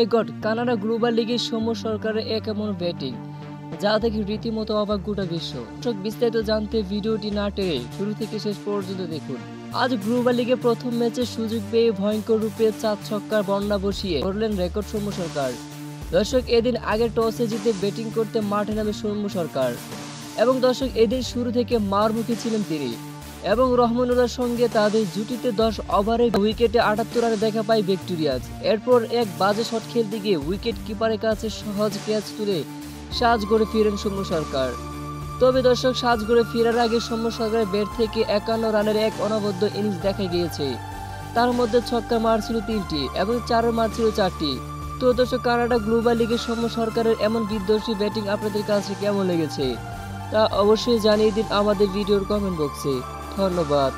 মাই god, Canada global লিগের সৌম্য সরকারের এক এমন ব্যাটিং যা থেকে রীতিমতো অবাক গোটা বিশ্ব। দর্শক, বিস্তারিত জানতে ভিডিওটি না টেনে শুরু থেকে শেষ পর্যন্ত দেখুন। আজ গ্লোবাল লিগে প্রথম ম্যাচে সুযোগ পেয়ে ভয়ঙ্কর রূপে 4 ছক্কার বন্যা বসিয়ে করলেন রেকর্ড সৌম্য সরকার। দর্শক, এদিন আগে টসে জিতে ব্যাটিং করতে মাঠে নামে সৌম্য সরকার এবং দর্শক এদিন শুরু থেকে মারমুখী ছিলেন তিনি এবং রহমানুল্লাহর সঙ্গে তাদের জুটিতে 10 ওভারে উইকেটে 78 রানে দেখা পায় ভিক্টোরিয়াস। এরপর এক বাজে শট খেলতে গিয়ে উইকেট কিপারের কাছে সহজ ক্যাচ তুলে সাজঘরে ফিরেন সৌম্য সরকার। তবে দর্শক, সাজঘরে ফেরার আগে সৌম্য সরকারের ব্যাট থেকে 51 রানের এক অনবদ্য ইনিংস দেখা গিয়েছে। তার মধ্যে ছক্কা মারছিল 3টি এবং চারের মারছিল 4টি। তো দর্শক, কানাডা গ্লোবাল লিগের সৌম্য সরকারের এমন বিধ্বংসী ব্যাটিং আপনাদের কাছে কেমন লেগেছে তা অবশ্যই জানিয়ে দিন আমাদের ভিডিওর কমেন্ট বক্সে। ধন্যবাদ।